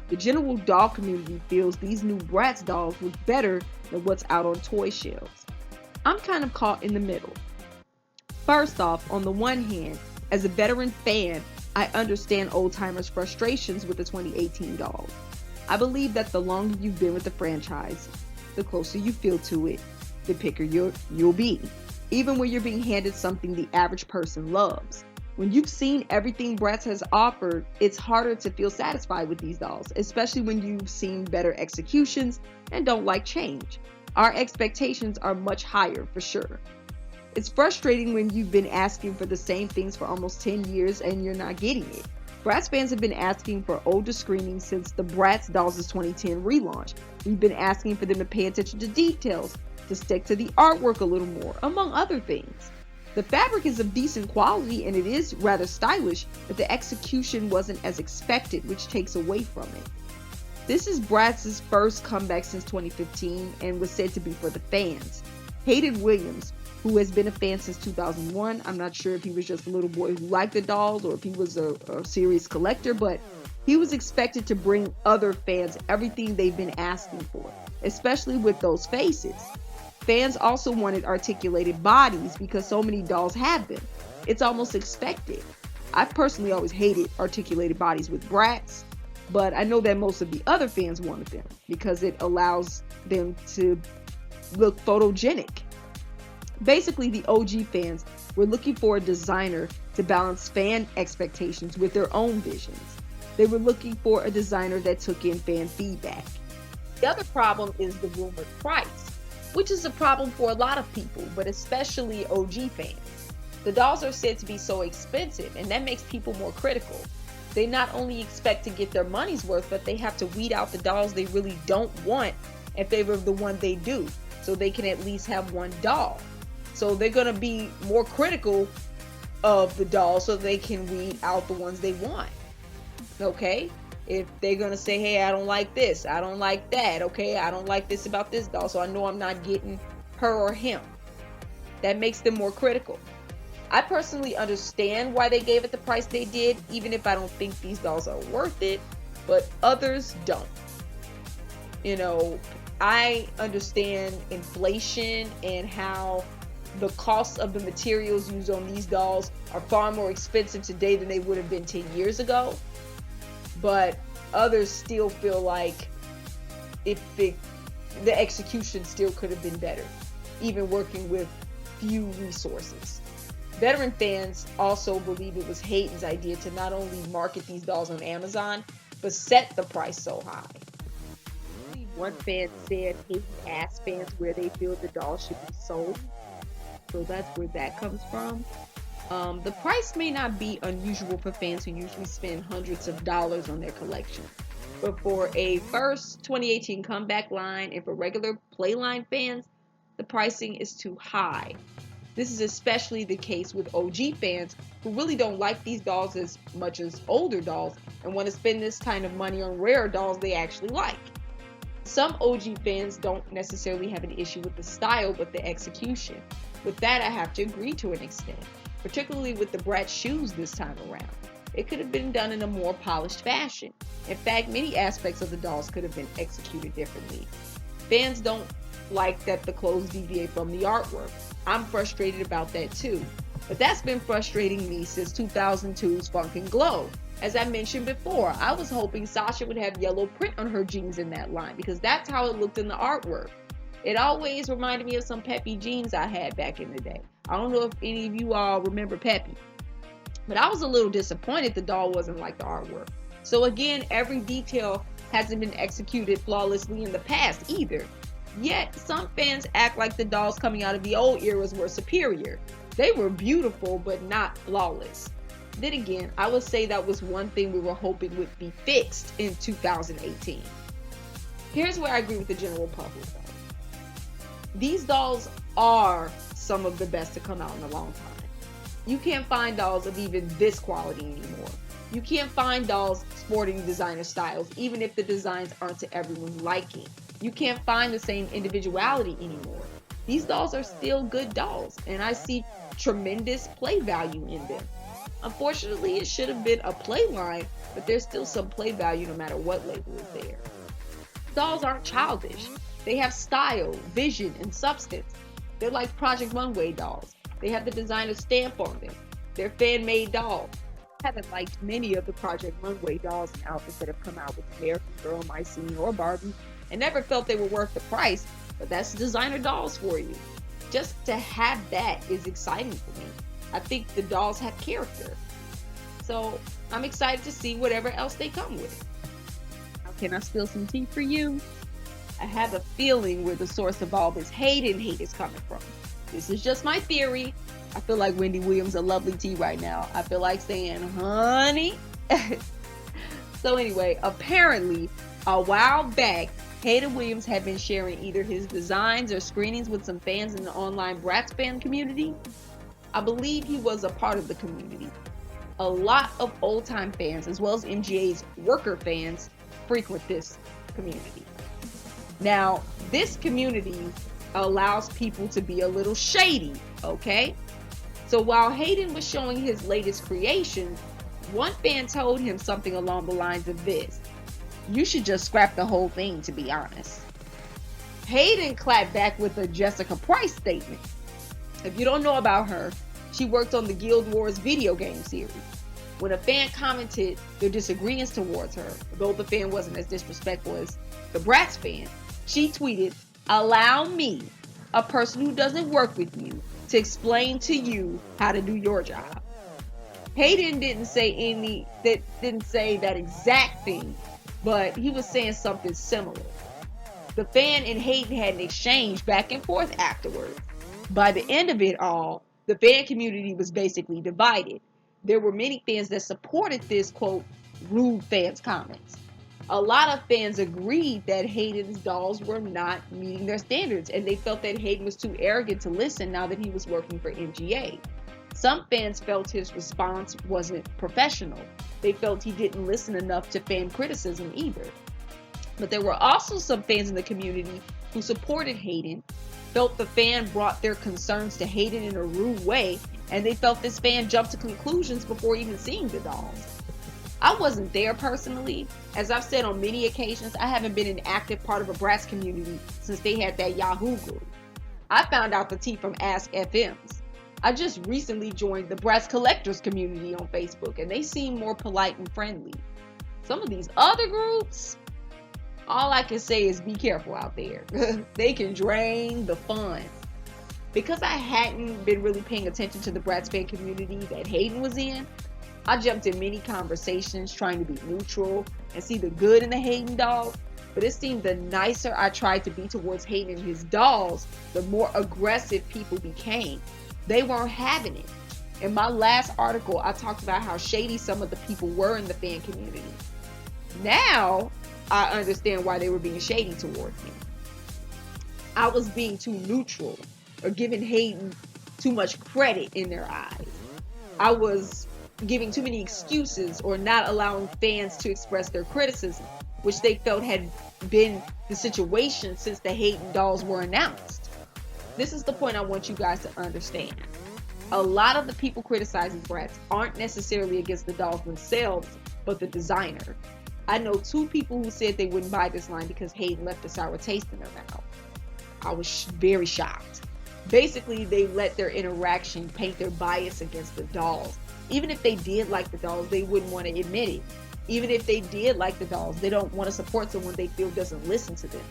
The general doll community feels these new Bratz dolls look better than what's out on toy shelves. I'm kind of caught in the middle. First off, on the one hand, as a veteran fan, I understand old-timers' frustrations with the 2018 dolls. I believe that the longer you've been with the franchise, the closer you feel to it, the picker you'll be, even when you're being handed something the average person loves. When you've seen everything Bratz has offered, it's harder to feel satisfied with these dolls, especially when you've seen better executions and don't like change. Our expectations are much higher for sure. It's frustrating when you've been asking for the same things for almost 10 years and you're not getting it. Bratz fans have been asking for older screenings since the Bratz Dolls' 2010 relaunch. We've been asking for them to pay attention to details, to stick to the artwork a little more, among other things. The fabric is of decent quality and it is rather stylish, but the execution wasn't as expected, which takes away from it. This is Bratz's first comeback since 2015 and was said to be for the fans. Hayden Williams, who has been a fan since 2001, I'm not sure if he was just a little boy who liked the dolls or if he was a serious collector, but he was expected to bring other fans everything they've been asking for, especially with those faces. Fans also wanted articulated bodies because so many dolls have them. It's almost expected. I've personally always hated articulated bodies with Bratz, but I know that most of the other fans wanted them because it allows them to look photogenic. Basically, the OG fans were looking for a designer to balance fan expectations with their own visions. They were looking for a designer that took in fan feedback. The other problem is the rumored price, which is a problem for a lot of people, but especially OG fans. The dolls are said to be so expensive, and that makes people more critical. They not only expect to get their money's worth, but they have to weed out the dolls they really don't want in favor of the one they do, so they can at least have one doll. So they're going to be more critical of the dolls so they can weed out the ones they want. Okay? If they're going to say, hey, I don't like this, I don't like that, okay, I don't like this about this doll, so I know I'm not getting her or him. That makes them more critical. I personally understand why they gave it the price they did, even if I don't think these dolls are worth it, but others don't. You know, I understand inflation and how the cost of the materials used on these dolls are far more expensive today than they would have been 10 years ago. But others still feel like the execution still could have been better, even working with few resources. Veteran fans also believe it was Hayden's idea to not only market these dolls on Amazon, but set the price so high. One fan said Hayden asked fans where they feel the dolls should be sold. So that's where that comes from. The price may not be unusual for fans who usually spend hundreds of dollars on their collection. But for a first 2018 comeback line and for regular playline fans, the pricing is too high. This is especially the case with OG fans who really don't like these dolls as much as older dolls and want to spend this kind of money on rare dolls they actually like. Some OG fans don't necessarily have an issue with the style, but the execution. With that, I have to agree to an extent, particularly with the Bratz shoes this time around. It could have been done in a more polished fashion. In fact, many aspects of the dolls could have been executed differently. Fans don't like that the clothes deviate from the artwork. I'm frustrated about that too. But that's been frustrating me since 2002's Funk and Glow. As I mentioned before, I was hoping Sasha would have yellow print on her jeans in that line because that's how it looked in the artwork. It always reminded me of some Peppy jeans I had back in the day. I don't know if any of you all remember Peppy, but I was a little disappointed the doll wasn't like the artwork. So again, every detail hasn't been executed flawlessly in the past either. Yet, some fans act like the dolls coming out of the old eras were superior. They were beautiful, but not flawless. Then again, I would say that was one thing we were hoping would be fixed in 2018. Here's where I agree with the general public though. These dolls are some of the best to come out in a long time. You can't find dolls of even this quality anymore. You can't find dolls sporting designer styles, even if the designs aren't to everyone's liking. You can't find the same individuality anymore. These dolls are still good dolls, and I see tremendous play value in them. Unfortunately, it should have been a play line, but there's still some play value no matter what label is there. Dolls aren't childish. They have style, vision, and substance. They're like Project Runway dolls. They have the designer's stamp on them. They're fan-made dolls. I haven't liked many of the Project Runway dolls and outfits that have come out with American Girl, My Scene, or Barbie, and never felt they were worth the price, but that's designer dolls for you. Just to have that is exciting for me. I think the dolls have character. So I'm excited to see whatever else they come with. Now, can I spill some tea for you? I have a feeling where the source of all this Hayden hate is coming from. This is just my theory. I feel like Wendy Williams a lovely tea right now. I feel like saying, honey. So anyway, apparently, a while back, Hayden Williams had been sharing either his designs or screenings with some fans in the online Bratz fan community. I believe he was a part of the community. A lot of old-time fans, as well as MGA's worker fans, frequent this community. Now, this community allows people to be a little shady, okay? So while Hayden was showing his latest creation, one fan told him something along the lines of this: "You should just scrap the whole thing, to be honest." Hayden clapped back with a Jessica Price statement. If you don't know about her, she worked on the Guild Wars video game series. When a fan commented their disagreements towards her, though the fan wasn't as disrespectful as the Bratz fan, she tweeted, "Allow me, a person who doesn't work with you, to explain to you how to do your job." Hayden didn't say that exact thing, but he was saying something similar. The fan and Hayden had an exchange back and forth afterwards. By the end of it all, the fan community was basically divided. There were many fans that supported this, quote, rude fans comments. A lot of fans agreed that Hayden's dolls were not meeting their standards, and they felt that Hayden was too arrogant to listen now that he was working for MGA. Some fans felt his response wasn't professional. They felt he didn't listen enough to fan criticism either. But there were also some fans in the community who supported Hayden, felt the fan brought their concerns to Hayden in a rude way, and they felt this fan jumped to conclusions before even seeing the dolls. I wasn't there personally. As I've said on many occasions, I haven't been an active part of a Bratz community since they had that Yahoo group. I found out the tea from askfm's. I just recently joined the Bratz collectors community on Facebook, and they seem more polite and friendly. Some of these other groups, all I can say is be careful out there. They can drain the fun. Because I hadn't been really paying attention to the Bratz fan community that Hayden was in, I jumped in many conversations trying to be neutral and see the good in the Hayden dolls, but it seemed the nicer I tried to be towards Hayden and his dolls, the more aggressive people became. They weren't having it. In my last article, I talked about how shady some of the people were in the fan community. Now, I understand why they were being shady towards me. I was being too neutral or giving Hayden too much credit in their eyes. I was giving too many excuses or not allowing fans to express their criticism, which they felt had been the situation since the Hayden dolls were announced. This is the point I want you guys to understand. A lot of the people criticizing Bratz aren't necessarily against the dolls themselves, but the designer. I know 2 people who said they wouldn't buy this line because Hayden left a sour taste in their mouth. I was very shocked. Basically, they let their interaction paint their bias against the dolls. Even if they did like the dolls, they wouldn't want to admit it. Even if they did like the dolls, they don't want to support someone they feel doesn't listen to them.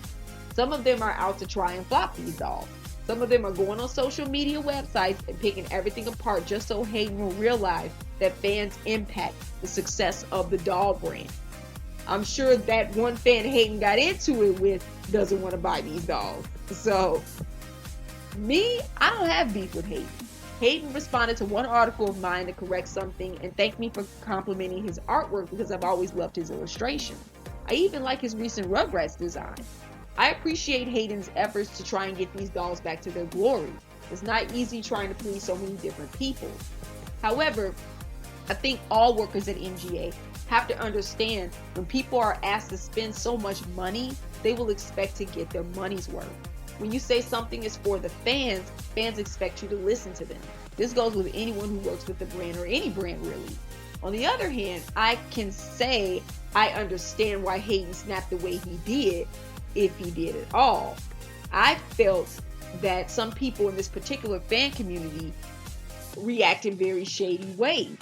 Some of them are out to try and flop these dolls. Some of them are going on social media websites and picking everything apart just so Hayden will realize that fans impact the success of the doll brand. I'm sure that one fan Hayden got into it with doesn't want to buy these dolls. So, me, I don't have beef with Hayden. Hayden responded to one article of mine to correct something and thanked me for complimenting his artwork because I've always loved his illustration. I even like his recent Rugrats design. I appreciate Hayden's efforts to try and get these dolls back to their glory. It's not easy trying to please so many different people. However, I think all workers at MGA have to understand when people are asked to spend so much money, they will expect to get their money's worth. When you say something is for the fans, fans expect you to listen to them. This goes with anyone who works with the brand or any brand really. On the other hand, I can say I understand why Hayden snapped the way he did, if he did at all. I felt that some people in this particular fan community react in very shady ways.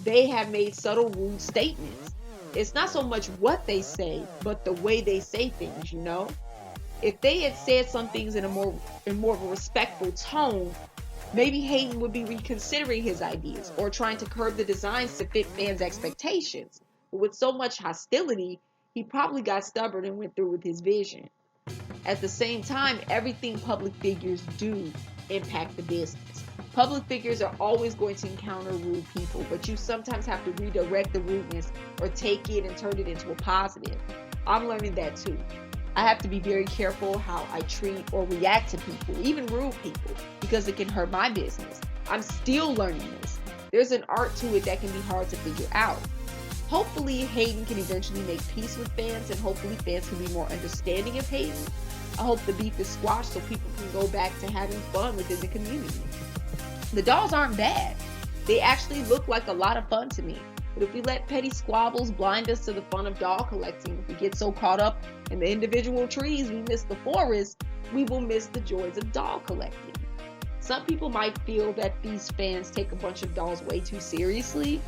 They have made subtle, rude statements. It's not so much what they say, but the way they say things, you know? If they had said some things in more of a respectful tone, maybe Hayden would be reconsidering his ideas or trying to curb the designs to fit fans' expectations. But with so much hostility, he probably got stubborn and went through with his vision. At the same time, everything public figures do impact the business. Public figures are always going to encounter rude people, but you sometimes have to redirect the rudeness or take it and turn it into a positive. I'm learning that too. I have to be very careful how I treat or react to people, even rude people, because it can hurt my business. I'm still learning this. There's an art to it that can be hard to figure out. Hopefully, Hayden can eventually make peace with fans, and hopefully fans can be more understanding of Hayden. I hope the beef is squashed so people can go back to having fun within the community. The dolls aren't bad. They actually look like a lot of fun to me. But if we let petty squabbles blind us to the fun of doll collecting, if we get so caught up in the individual trees we miss the forest, we will miss the joys of doll collecting. Some people might feel that these fans take a bunch of dolls way too seriously.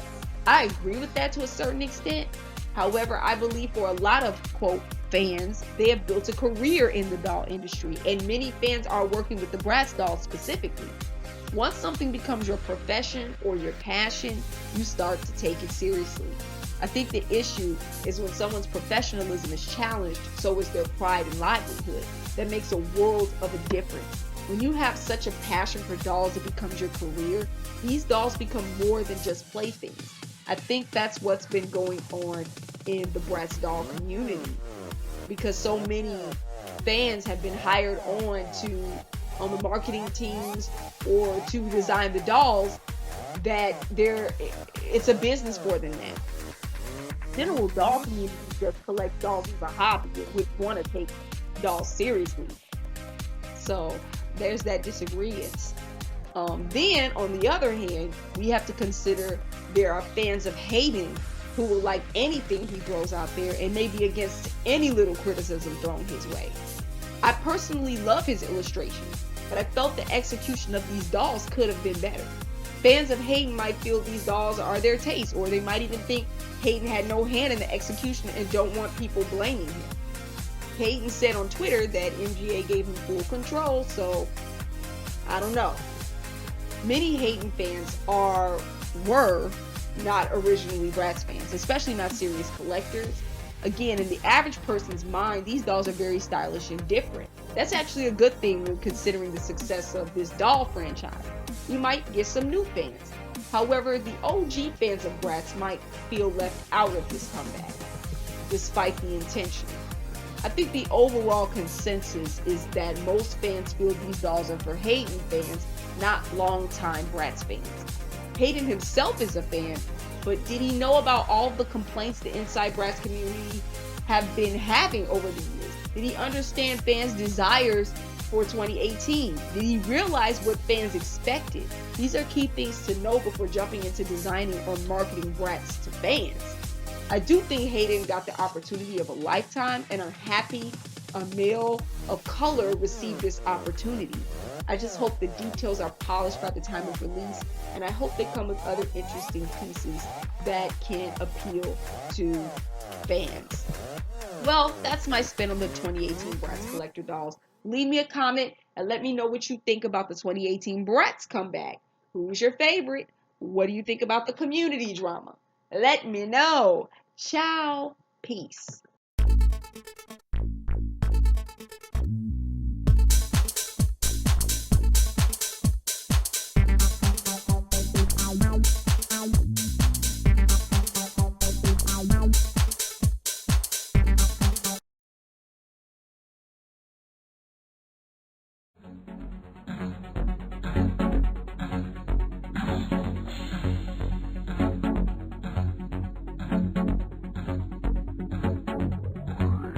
I agree with that to a certain extent. However, I believe for a lot of, quote, fans, they have built a career in the doll industry, and many fans are working with the Bratz dolls specifically. Once something becomes your profession or your passion, you start to take it seriously. I think the issue is when someone's professionalism is challenged, so is their pride and livelihood. That makes a world of a difference. When you have such a passion for dolls, it becomes your career. These dolls become more than just playthings. I think that's what's been going on in the Bratz doll community, because so many fans have been hired on the marketing teams or to design the dolls, that it's a business for them now. General doll community just collect dolls as a hobby and would want to take dolls seriously. So there's that disagreement. Then on the other hand, we have to consider there are fans of Hayden who will like anything he throws out there and may be against any little criticism thrown his way. I personally love his illustrations, but I felt the execution of these dolls could have been better. Fans of Hayden might feel these dolls are their taste, or they might even think Hayden had no hand in the execution and don't want people blaming him. Hayden said on Twitter that MGA gave him full control, so I don't know. Many Hayden fans were not originally Bratz fans, especially not serious collectors. Again, in the average person's mind, these dolls are very stylish and different. That's actually a good thing when considering the success of this doll franchise. You might get some new fans. However, the OG fans of Bratz might feel left out of this comeback, despite the intention. I think the overall consensus is that most fans feel these dolls are for Hayden fans, not longtime Bratz fans. Hayden himself is a fan, but did he know about all the complaints the Inside Bratz community have been having over the years? Did he understand fans' desires for 2018? Did he realize what fans expected? These are key things to know before jumping into designing or marketing Bratz to fans. I do think Hayden got the opportunity of a lifetime, and I'm happy a male of color received this opportunity. I just hope the details are polished by the time of release, and I hope they come with other interesting pieces that can appeal to fans. Well, that's my spin on the 2018 Bratz Collector Dolls. Leave me a comment and let me know what you think about the 2018 Bratz comeback. Who's your favorite? What do you think about the community drama? Let me know. Ciao. Peace.